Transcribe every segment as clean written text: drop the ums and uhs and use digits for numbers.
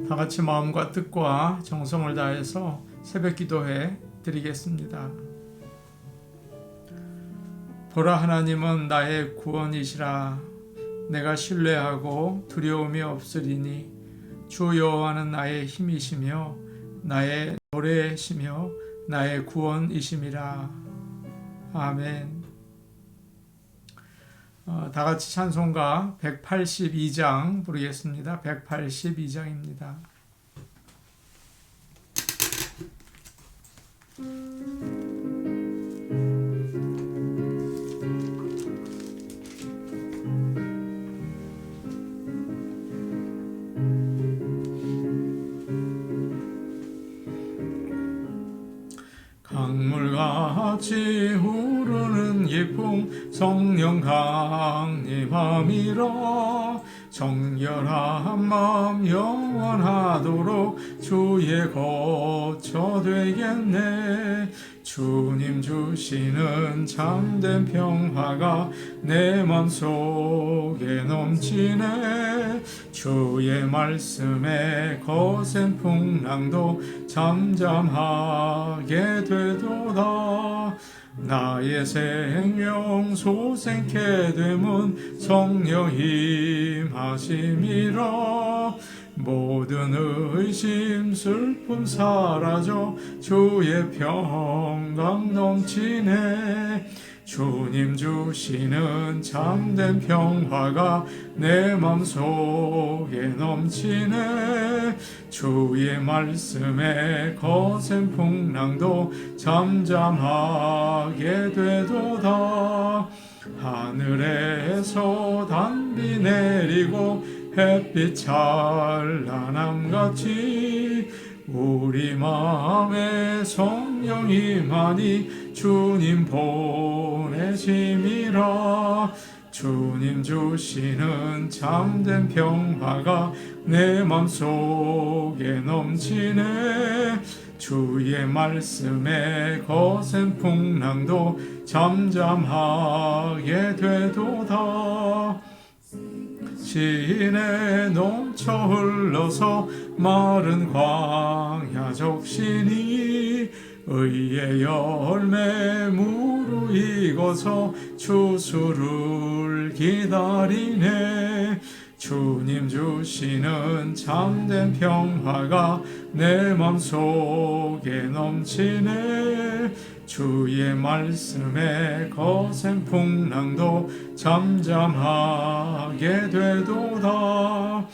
다 같이 마음과 뜻과 정성을 다해서 새벽 기도해 드리겠습니다. 보라, 하나님은 나의 구원이시라. 내가 신뢰하고 두려움이 없으리니 주 여호와는 나의 힘이시며 나의 노래시며 나의 구원이심이라. 아멘. 다 같이 찬송가 182장 부르겠습니다. 182장입니다. 강물같이 흐르는 예풍 성령 강림함이라. 정결한 마음 영원하도록 주의 거처 되겠네. 주님 주시는 참된 평화가 내 맘속에 넘치네. 주의 말씀에 거센 풍랑도 잠잠하게 되도다. 나의 생명 소생케 되면 성령 임하심이라. 모든 의심 슬픔 사라져 주의 평강 넘치네. 주님 주시는 참된 평화가 내 맘속에 넘치네. 주의 말씀에 거센 풍랑도 잠잠하게 되도다. 하늘에서 단비 내리고 햇빛 찬란함같이 우리 마음에 성령이 많이 주님 보내심이라. 주님 주시는 참된 평화가 내 맘속에 넘치네. 주의 말씀에 거센 풍랑도 잠잠하게 되도다. 시내 넘쳐 흘러서 마른 광야 적시니 의의 열매 무르익어서 추수를 기다리네. 주님 주시는 참된 평화가 내 맘속에 넘치네. 주의 말씀에 거센 풍랑도 잠잠하게 되도다.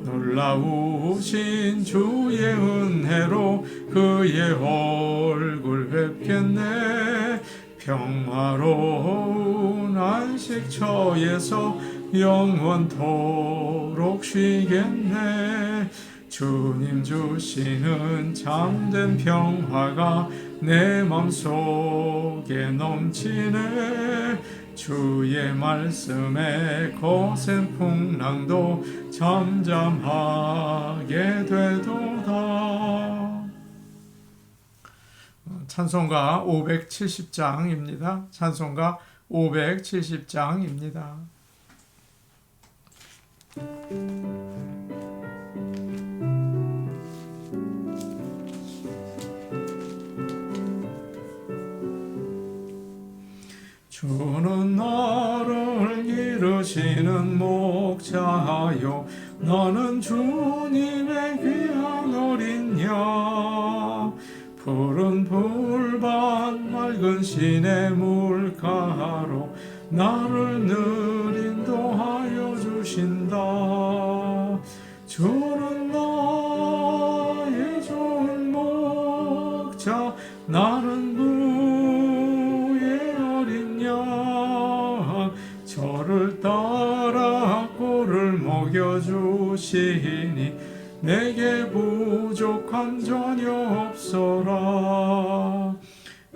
놀라우신 주의 은혜로 그의 얼굴 뵙겠네. 평화로운 안식처에서 영원토록 쉬겠네. 주님 주시는 참된 평화가 내 맘속에 넘치네. 주의 말씀에 거센 풍랑도 잠잠하게 되도다. 찬송가 570장입니다. 찬송가 570장입니다. 주는 나를 기르시는 목자요, 나는 주님의 귀한 어린 양. 푸른 풀밭 맑은 시내 물가로 나를 늘 인도하여 주신다. 주는 나의 좋은 목자, 나는 그의 어린 양. 저를 따라 꼴을 먹여주시니 내게 부족한 전혀 없어라.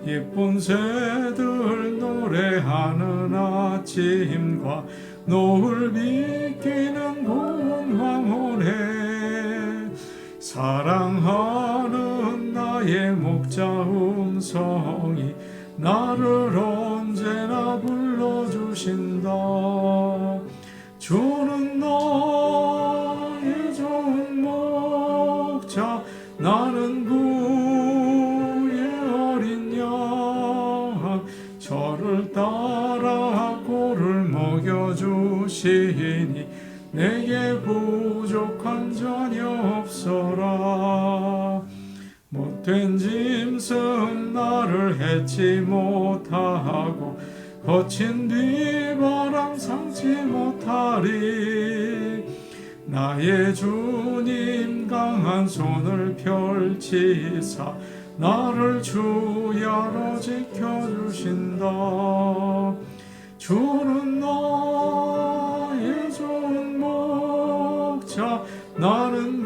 예쁜 새들 노래하는 아침과 노을 비키는 고운 황혼에 사랑하는 나의 목자 음성이 나를 언제나 불러주신다. 주는 나의 좋은 목자, 주시니 내게 부족함 전혀 없어라. 못된 짐승 나를 해치 못하고 거친 비바람 상치 못하리. 나의 주님 강한 손을 펼치사 나를 주야로 지켜주신다. 주는 나의 좋은 목자 나는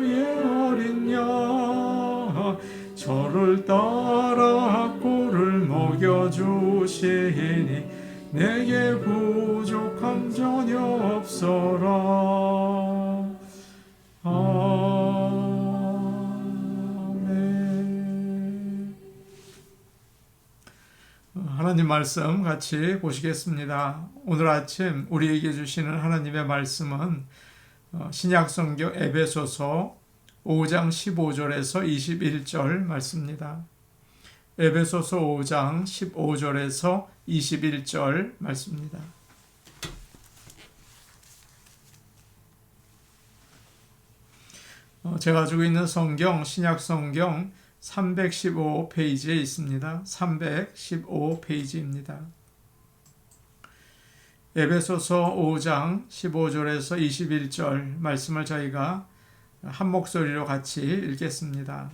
그의 어린 양. 저를 따라 꿀을 먹여주시니 내게 부족함 전혀 없어라. 아멘. 하나님 말씀 같이 보시겠습니다. 오늘 아침 우리에게 주시는 하나님의 말씀은 신약성경 에베소서 5장 15절에서 21절 말씀입니다. 에베소서 5장 15절에서 21절 말씀입니다. 제가 가지고 있는 성경, 신약성경 315페이지에 있습니다. 315페이지입니다. 에베소서 5장 15절에서 21절 말씀을 저희가 한 목소리로 같이 읽겠습니다.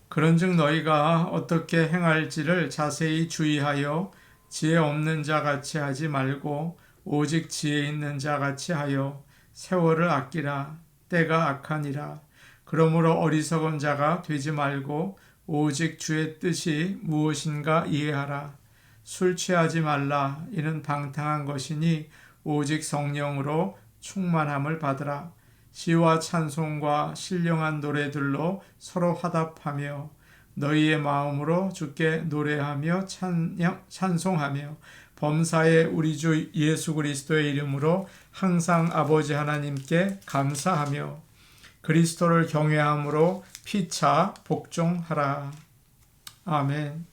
그런즉 너희가 어떻게 행할지를 자세히 주의하여 지혜 없는 자 같이 하지 말고 오직 지혜 있는 자 같이 하여 세월을 아끼라. 때가 악하니라. 그러므로 어리석은 자가 되지 말고 오직 주의 뜻이 무엇인가 이해하라. 술 취하지 말라. 이는 방탕한 것이니 오직 성령으로 충만함을 받으라. 시와 찬송과 신령한 노래들로 서로 화답하며 너희의 마음으로 주께 노래하며 찬송하며 범사에 우리 주 예수 그리스도의 이름으로 항상 아버지 하나님께 감사하며 그리스도를 경외함으로 피차 복종하라. 아멘.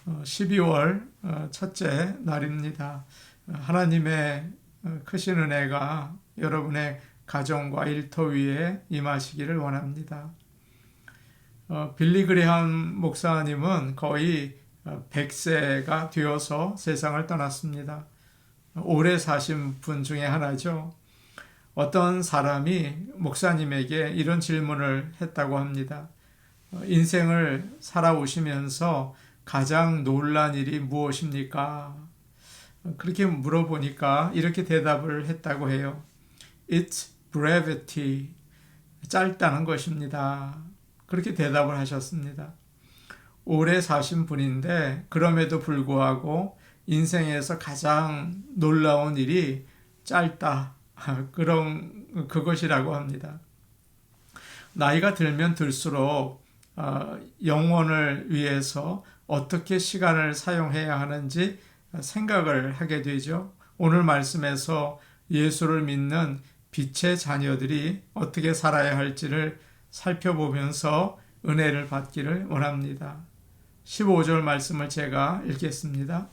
12월 첫째 날입니다. 하나님의 크신 은혜가 여러분의 가정과 일터 위에 임하시기를 원합니다. 빌리 그레함 목사님은 거의 100세가 되어서 세상을 떠났습니다. 오래 사신 분 중에 하나죠. 어떤 사람이 목사님에게 이런 질문을 했다고 합니다. 인생을 살아오시면서 가장 놀란 일이 무엇입니까? 그렇게 물어보니까 이렇게 대답을 했다고 해요. It's brevity. 짧다는 것입니다. 그렇게 대답을 하셨습니다. 오래 사신 분인데 그럼에도 불구하고 인생에서 가장 놀라운 일이 짧다. 그것이라고 합니다. 나이가 들면 들수록 영혼을 위해서 어떻게 시간을 사용해야 하는지 생각을 하게 되죠. 오늘 말씀에서 예수를 믿는 빛의 자녀들이 어떻게 살아야 할지를 살펴보면서 은혜를 받기를 원합니다. 15절 말씀을 제가 읽겠습니다.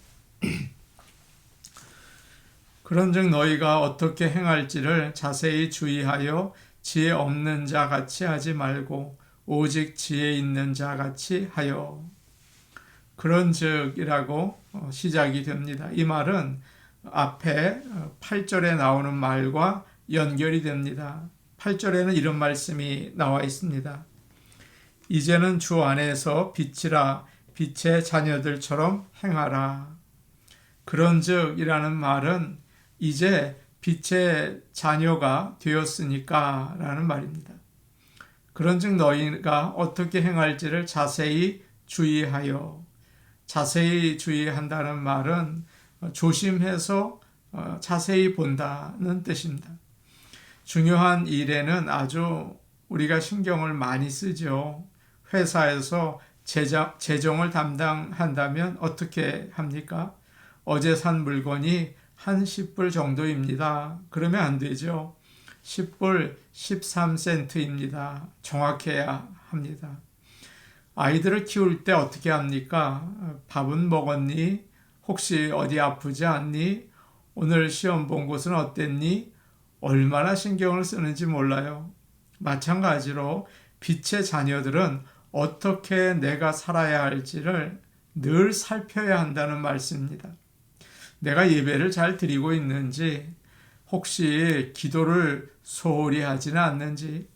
그런즉 너희가 어떻게 행할지를 자세히 주의하여 지혜 없는 자 같이 하지 말고 오직 지혜 있는 자 같이 하여. 그런즉이라고 시작이 됩니다. 이 말은 앞에 8절에 나오는 말과 연결이 됩니다. 8절에는 이런 말씀이 나와 있습니다. 이제는 주 안에서 빛이라. 빛의 자녀들처럼 행하라. 그런즉이라는 말은 이제 빛의 자녀가 되었으니까 라는 말입니다. 그런즉 너희가 어떻게 행할지를 자세히 주의하여. 자세히 주의한다는 말은 조심해서 자세히 본다는 뜻입니다. 중요한 일에는 아주 우리가 신경을 많이 쓰죠. 회사에서 재정을 담당한다면 어떻게 합니까? 어제 산 물건이 한 10불 정도입니다. 그러면 안 되죠. 10불 13센트입니다. 정확해야 합니다. 아이들을 키울 때 어떻게 합니까? 밥은 먹었니? 혹시 어디 아프지 않니? 오늘 시험 본 곳은 어땠니? 얼마나 신경을 쓰는지 몰라요. 마찬가지로 빛의 자녀들은 어떻게 내가 살아야 할지를 늘 살펴야 한다는 말씀입니다. 내가 예배를 잘 드리고 있는지, 혹시 기도를 소홀히 하지는 않는지,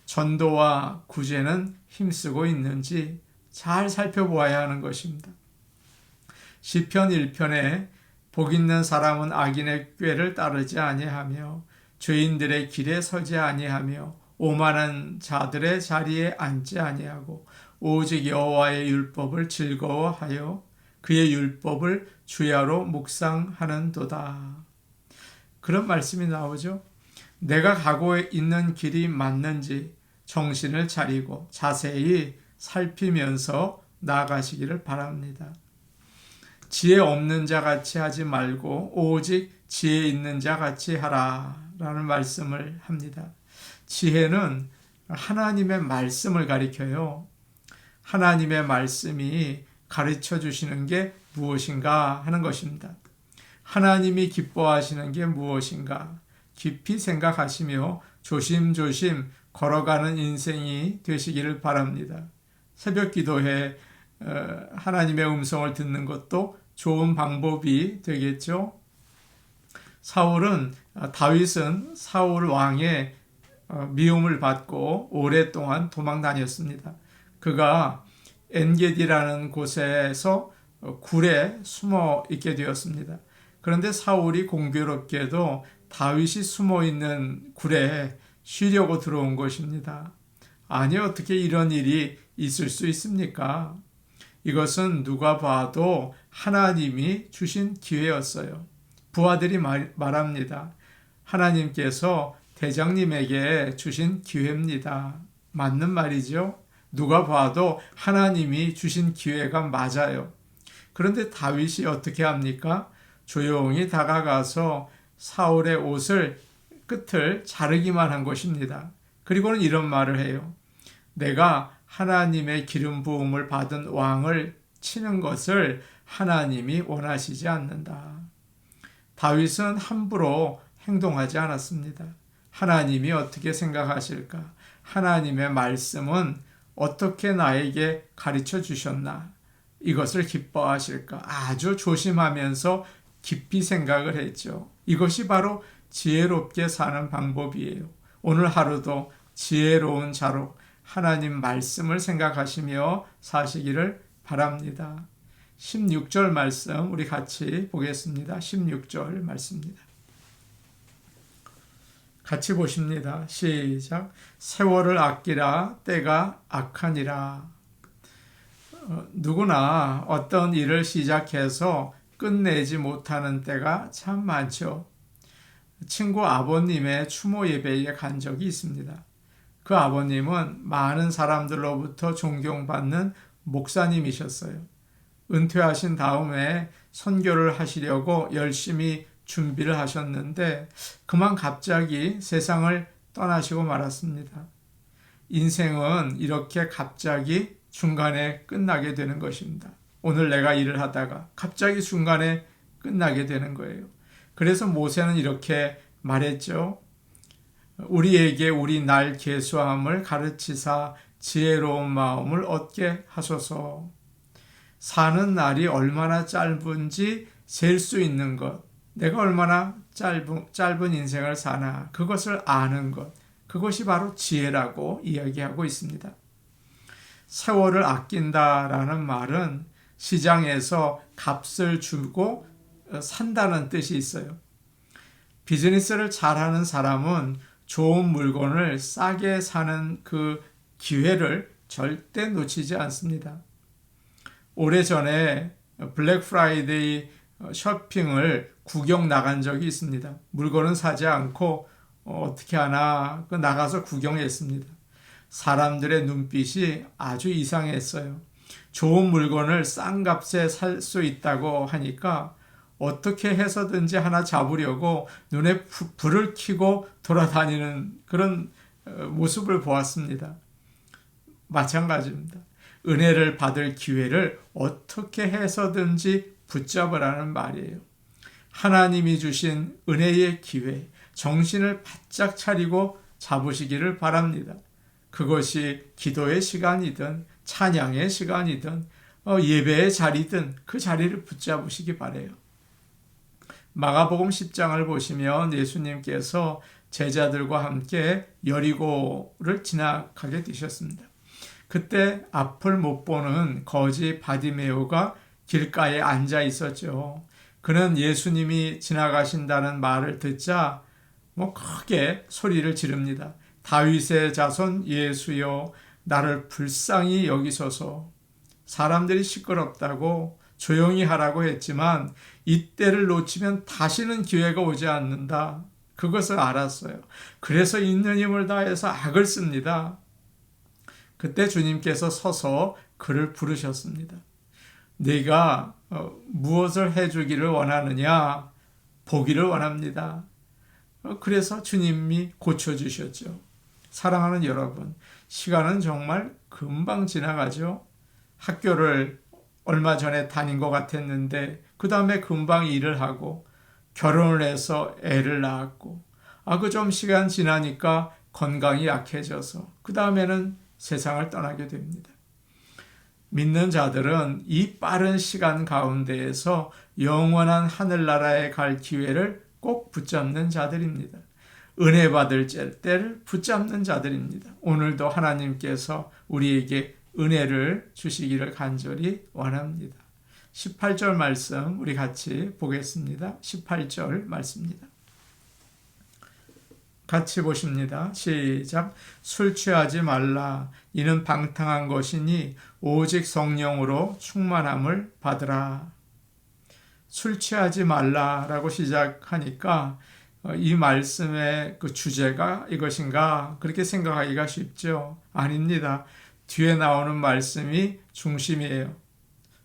전도와 구제는 힘쓰고 있는지 잘 살펴보아야 하는 것입니다. 시편 1편에 복 있는 사람은 악인의 꾀를 따르지 아니하며 죄인들의 길에 서지 아니하며 오만한 자들의 자리에 앉지 아니하고 오직 여호와의 율법을 즐거워하여 그의 율법을 주야로 묵상하는도다. 그런 말씀이 나오죠. 내가 가고 있는 길이 맞는지 정신을 차리고 자세히 살피면서 나아가시기를 바랍니다. 지혜 없는 자 같이 하지 말고 오직 지혜 있는 자 같이 하라 라는 말씀을 합니다. 지혜는 하나님의 말씀을 가리켜요. 하나님의 말씀이 가르쳐 주시는 게 무엇인가 하는 것입니다. 하나님이 기뻐하시는 게 무엇인가 깊이 생각하시며 조심조심 걸어가는 인생이 되시기를 바랍니다. 새벽 기도에 하나님의 음성을 듣는 것도 좋은 방법이 되겠죠. 다윗은 사울 왕의 미움을 받고 오랫동안 도망 다녔습니다. 그가 엔게디라는 곳에서 굴에 숨어 있게 되었습니다. 그런데 사울이 공교롭게도 다윗이 숨어 있는 굴에 쉬려고 들어온 것입니다. 아니, 어떻게 이런 일이 있을 수 있습니까? 이것은 누가 봐도 하나님이 주신 기회였어요. 부하들이 말합니다. 하나님께서 대장님에게 주신 기회입니다. 맞는 말이죠. 누가 봐도 하나님이 주신 기회가 맞아요. 그런데 다윗이 어떻게 합니까? 조용히 다가가서 사울의 끝을 자르기만 한 것입니다. 그리고는 이런 말을 해요. 내가 하나님의 기름 부음을 받은 왕을 치는 것을 하나님이 원하시지 않는다. 다윗은 함부로 행동하지 않았습니다. 하나님이 어떻게 생각하실까? 하나님의 말씀은 어떻게 나에게 가르쳐 주셨나? 이것을 기뻐하실까? 아주 조심하면서 깊이 생각을 했죠. 이것이 바로 지혜롭게 사는 방법이에요. 오늘 하루도 지혜로운 자로 하나님 말씀을 생각하시며 사시기를 바랍니다. 16절 말씀 우리 같이 보겠습니다. 16절 말씀입니다. 같이 보십니다. 시작. 세월을 아끼라 때가 악하니라. 누구나 어떤 일을 시작해서 끝내지 못하는 때가 참 많죠. 친구 아버님의 추모 예배에 간 적이 있습니다. 그 아버님은 많은 사람들로부터 존경받는 목사님이셨어요. 은퇴하신 다음에 선교를 하시려고 열심히 준비를 하셨는데 그만 갑자기 세상을 떠나시고 말았습니다. 인생은 이렇게 갑자기 중간에 끝나게 되는 것입니다. 오늘 내가 일을 하다가 갑자기 중간에 끝나게 되는 거예요. 그래서 모세는 이렇게 말했죠. 우리에게 우리 날 계수함을 가르치사 지혜로운 마음을 얻게 하소서. 사는 날이 얼마나 짧은지 셀 수 있는 것, 내가 얼마나 짧은 인생을 사나 그것을 아는 것, 그것이 바로 지혜라고 이야기하고 있습니다. 세월을 아낀다라는 말은 시장에서 값을 주고 산다는 뜻이 있어요. 비즈니스를 잘하는 사람은 좋은 물건을 싸게 사는 그 기회를 절대 놓치지 않습니다. 오래전에 블랙 프라이데이 쇼핑을 구경 나간 적이 있습니다. 물건은 사지 않고 어떻게 하나 나가서 구경했습니다. 사람들의 눈빛이 아주 이상했어요. 좋은 물건을 싼 값에 살 수 있다고 하니까 어떻게 해서든지 하나 잡으려고 눈에 불을 켜고 돌아다니는 그런 모습을 보았습니다. 마찬가지입니다. 은혜를 받을 기회를 어떻게 해서든지 붙잡으라는 말이에요. 하나님이 주신 은혜의 기회, 정신을 바짝 차리고 잡으시기를 바랍니다. 그것이 기도의 시간이든 찬양의 시간이든 예배의 자리든 그 자리를 붙잡으시기 바라요. 마가복음 10장을 보시면 예수님께서 제자들과 함께 여리고를 지나가게 되셨습니다. 그때 앞을 못 보는 거지 바디메오가 길가에 앉아 있었죠. 그는 예수님이 지나가신다는 말을 듣자 크게 소리를 지릅니다. 다윗의 자손 예수여, 나를 불쌍히 여기소서. 사람들이 시끄럽다고 조용히 하라고 했지만 이때를 놓치면 다시는 기회가 오지 않는다. 그것을 알았어요. 그래서 있는 힘을 다해서 악을 씁니다. 그때 주님께서 서서 그를 부르셨습니다. 네가 무엇을 해주기를 원하느냐? 보기를 원합니다. 그래서 주님이 고쳐주셨죠. 사랑하는 여러분, 시간은 정말 금방 지나가죠. 학교를 얼마 전에 다닌 것 같았는데 그 다음에 금방 일을 하고 결혼을 해서 애를 낳았고 그 좀 시간 지나니까 건강이 약해져서 그 다음에는 세상을 떠나게 됩니다. 믿는 자들은 이 빠른 시간 가운데에서 영원한 하늘나라에 갈 기회를 꼭 붙잡는 자들입니다. 은혜 받을 때를 붙잡는 자들입니다. 오늘도 하나님께서 우리에게 은혜를 주시기를 간절히 원합니다. 18절 말씀 우리 같이 보겠습니다. 18절 말씀입니다. 같이 보십니다. 시작. 술 취하지 말라. 이는 방탕한 것이니 오직 성령으로 충만함을 받으라. 술 취하지 말라라고 시작하니까 이 말씀의 그 주제가 이것인가 그렇게 생각하기가 쉽죠. 아닙니다. 뒤에 나오는 말씀이 중심이에요.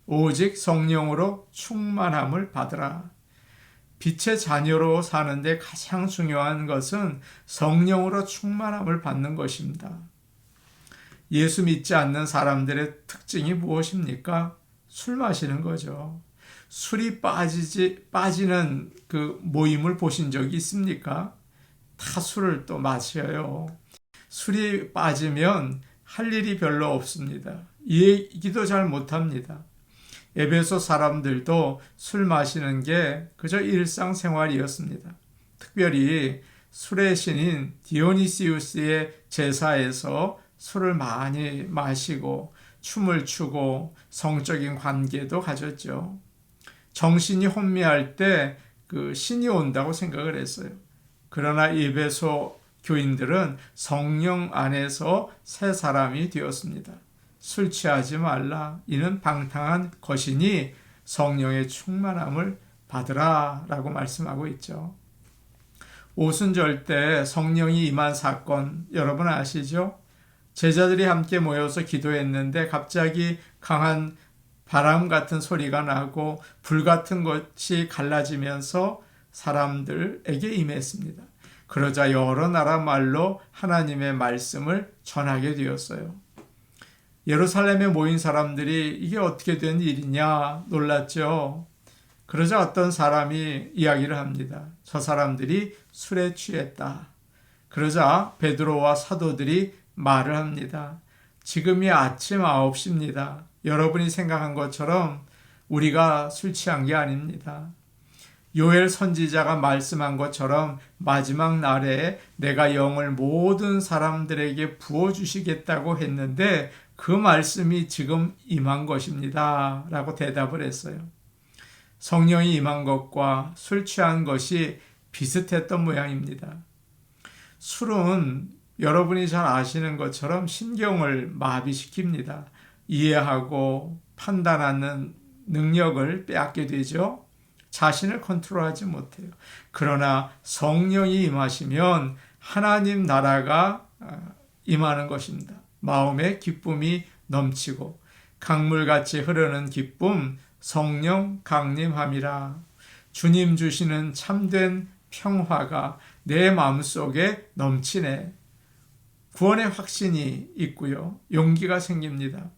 오직 성령으로 충만함을 받으라. 빛의 자녀로 사는데 가장 중요한 것은 성령으로 충만함을 받는 것입니다. 예수 믿지 않는 사람들의 특징이 무엇입니까? 술 마시는 거죠. 술이 빠지는 그 모임을 보신 적이 있습니까? 다 술을 또 마셔요. 술이 빠지면 할 일이 별로 없습니다. 얘기도 잘 못합니다. 에베소 사람들도 술 마시는 게 그저 일상생활이었습니다. 특별히 술의 신인 디오니시우스의 제사에서 술을 많이 마시고 춤을 추고 성적인 관계도 가졌죠. 정신이 혼미할 때 그 신이 온다고 생각을 했어요. 그러나 에베소 교인들은 성령 안에서 새 사람이 되었습니다. 술 취하지 말라. 이는 방탕한 것이니 성령의 충만함을 받으라 라고 말씀하고 있죠. 오순절 때 성령이 임한 사건 여러분 아시죠? 제자들이 함께 모여서 기도했는데 갑자기 강한 바람 같은 소리가 나고 불 같은 것이 갈라지면서 사람들에게 임했습니다. 그러자 여러 나라 말로 하나님의 말씀을 전하게 되었어요. 예루살렘에 모인 사람들이 이게 어떻게 된 일이냐 놀랐죠. 그러자 어떤 사람이 이야기를 합니다. 저 사람들이 술에 취했다. 그러자 베드로와 사도들이 말을 합니다. 지금이 아침 9시입니다. 여러분이 생각한 것처럼 우리가 술 취한 게 아닙니다. 요엘 선지자가 말씀한 것처럼 마지막 날에 내가 영을 모든 사람들에게 부어주시겠다고 했는데 그 말씀이 지금 임한 것입니다. 라고 대답을 했어요. 성령이 임한 것과 술 취한 것이 비슷했던 모양입니다. 술은 여러분이 잘 아시는 것처럼 신경을 마비시킵니다. 이해하고 판단하는 능력을 빼앗게 되죠. 자신을 컨트롤하지 못해요. 그러나 성령이 임하시면 하나님 나라가 임하는 것입니다. 마음의 기쁨이 넘치고 강물같이 흐르는 기쁨 성령 강림함이라. 주님 주시는 참된 평화가 내 마음속에 넘치네. 구원의 확신이 있고요. 용기가 생깁니다.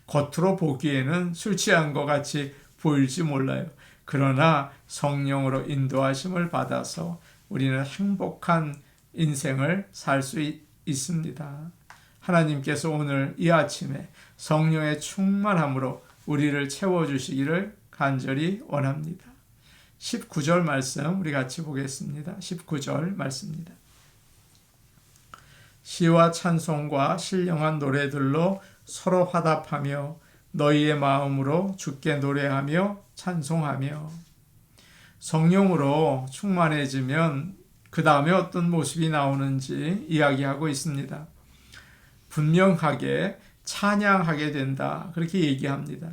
겉으로 보기에는 술 취한 것 같이 보일지 몰라요. 그러나 성령으로 인도하심을 받아서 우리는 행복한 인생을 살 수 있습니다. 하나님께서 오늘 이 아침에 성령의 충만함으로 우리를 채워주시기를 간절히 원합니다. 19절 말씀 우리 같이 보겠습니다. 19절 말씀입니다. 시와 찬송과 신령한 노래들로 서로 화답하며 너희의 마음으로 주께 노래하며 찬송하며. 성령으로 충만해지면 그 다음에 어떤 모습이 나오는지 이야기하고 있습니다. 분명하게 찬양하게 된다, 그렇게 얘기합니다.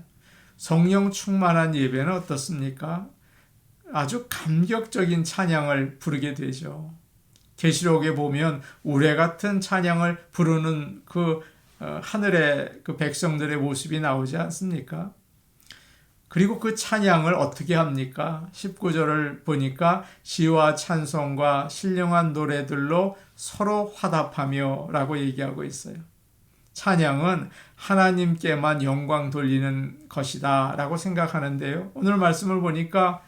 성령 충만한 예배는 어떻습니까? 아주 감격적인 찬양을 부르게 되죠. 계시록에 보면 우레 같은 찬양을 부르는 그 하늘의 그 백성들의 모습이 나오지 않습니까? 그리고 그 찬양을 어떻게 합니까? 19절을 보니까 시와 찬송과 신령한 노래들로 서로 화답하며 라고 얘기하고 있어요. 찬양은 하나님께만 영광 돌리는 것이다 라고 생각하는데요. 오늘 말씀을 보니까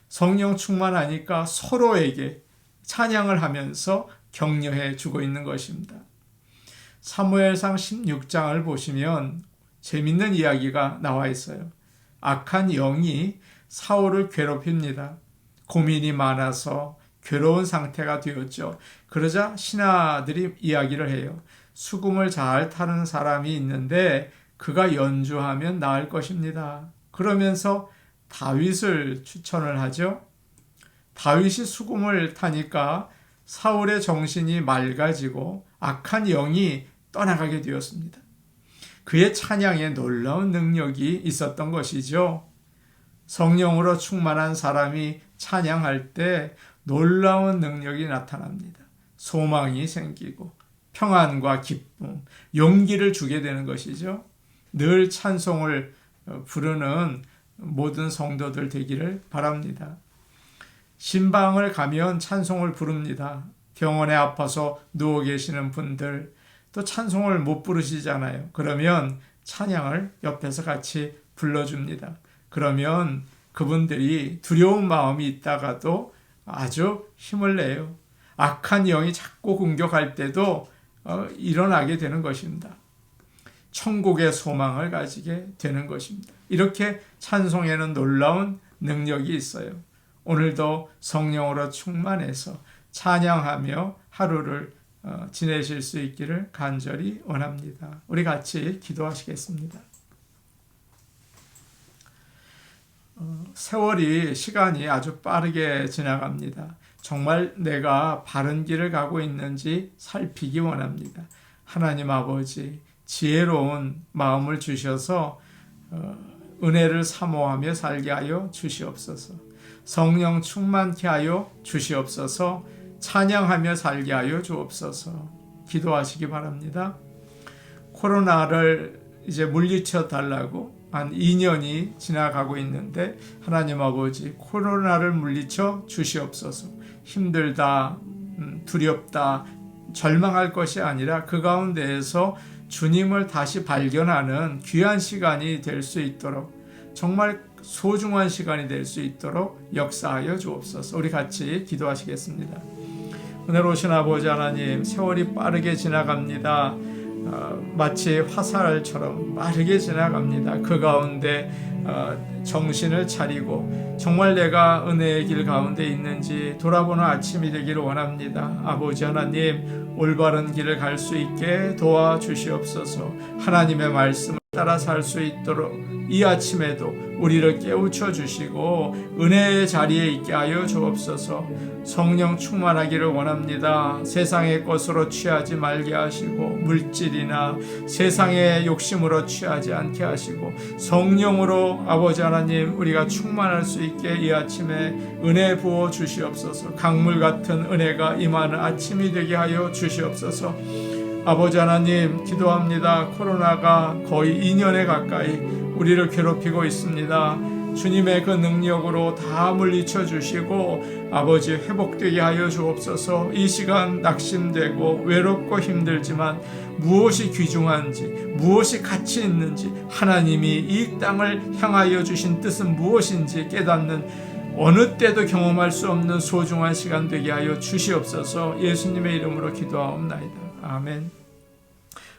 성령 충만하니까 서로에게 찬양을 하면서 격려해 주고 있는 것입니다. 사무엘상 16장을 보시면 재밌는 이야기가 나와 있어요. 악한 영이 사울을 괴롭힙니다. 고민이 많아서 괴로운 상태가 되었죠. 그러자 신하들이 이야기를 해요. 수금을 잘 타는 사람이 있는데 그가 연주하면 나을 것입니다. 그러면서 다윗을 추천을 하죠. 다윗이 수금을 타니까 사울의 정신이 맑아지고 악한 영이 떠나가게 되었습니다. 그의 찬양에 놀라운 능력이 있었던 것이죠. 성령으로 충만한 사람이 찬양할 때 놀라운 능력이 나타납니다. 소망이 생기고 평안과 기쁨, 용기를 주게 되는 것이죠. 늘 찬송을 부르는 모든 성도들 되기를 바랍니다. 신방을 가면 찬송을 부릅니다. 병원에 아파서 누워 계시는 분들, 또 찬송을 못 부르시잖아요. 그러면 찬양을 옆에서 같이 불러줍니다. 그러면 그분들이 두려운 마음이 있다가도 아주 힘을 내요. 악한 영이 자꾸 공격할 때도 일어나게 되는 것입니다. 천국의 소망을 가지게 되는 것입니다. 이렇게 찬송에는 놀라운 능력이 있어요. 오늘도 성령으로 충만해서 찬양하며 하루를 지내실 수 있기를 간절히 원합니다. 우리 같이 기도하시겠습니다. 세월이 시간이 아주 빠르게 지나갑니다. 정말 내가 바른 길을 가고 있는지 살피기 원합니다. 하나님 아버지, 지혜로운 마음을 주셔서 은혜를 사모하며 살게 하여 주시옵소서. 성령 충만케 하여 주시옵소서. 찬양하며 살게 하여 주옵소서. 기도하시기 바랍니다. 코로나를 이제 물리쳐 달라고 한 2년이 지나가고 있는데 하나님 아버지, 코로나를 물리쳐 주시옵소서. 힘들다, 두렵다, 절망할 것이 아니라 그 가운데에서 주님을 다시 발견하는 귀한 시간이 될 수 있도록, 정말 소중한 시간이 될 수 있도록 역사하여 주옵소서. 우리 같이 기도하시겠습니다. 은혜로 오신 아버지 하나님, 세월이 빠르게 지나갑니다. 마치 화살처럼 빠르게 지나갑니다. 그 가운데 정신을 차리고 정말 내가 은혜의 길 가운데 있는지 돌아보는 아침이 되기를 원합니다. 아버지 하나님, 올바른 길을 갈 수 있게 도와주시옵소서. 하나님의 말씀을 따라 살 수 있도록 이 아침에도 우리를 깨우쳐 주시고 은혜의 자리에 있게 하여 주옵소서. 성령 충만하기를 원합니다. 세상의 것으로 취하지 말게 하시고 물질이나 세상의 욕심으로 취하지 않게 하시고 성령으로 아버지 하나님 우리가 충만할 수 있게 이 아침에 은혜 부어 주시옵소서. 강물 같은 은혜가 임하는 아침이 되게 하여 주시옵소서. 아버지 하나님, 기도합니다. 코로나가 거의 2년에 가까이 우리를 괴롭히고 있습니다. 주님의 그 능력으로 다 물리쳐 주시고 아버지 회복되게 하여 주옵소서. 이 시간 낙심되고 외롭고 힘들지만 무엇이 귀중한지, 무엇이 가치 있는지, 하나님이 이 땅을 향하여 주신 뜻은 무엇인지 깨닫는 어느 때도 경험할 수 없는 소중한 시간 되게 하여 주시옵소서. 예수님의 이름으로 기도하옵나이다. 아멘.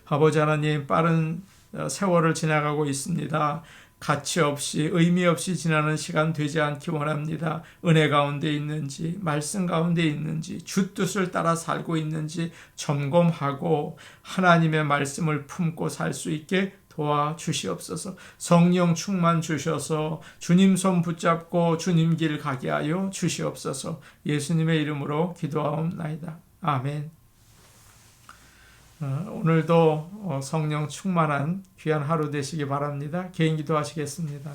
아버지 하나님, 빠른 세월을 지나가고 있습니다. 가치 없이 의미 없이 지나는 시간 되지 않기 원합니다. 은혜 가운데 있는지, 말씀 가운데 있는지, 주 뜻을 따라 살고 있는지 점검하고 하나님의 말씀을 품고 살 수 있게 도와주시옵소서. 성령 충만 주셔서 주님 손 붙잡고 주님 길 가게 하여 주시옵소서. 예수님의 이름으로 기도하옵나이다. 아멘. 오늘도 성령 충만한 귀한 하루 되시기 바랍니다. 개인 기도하시겠습니다.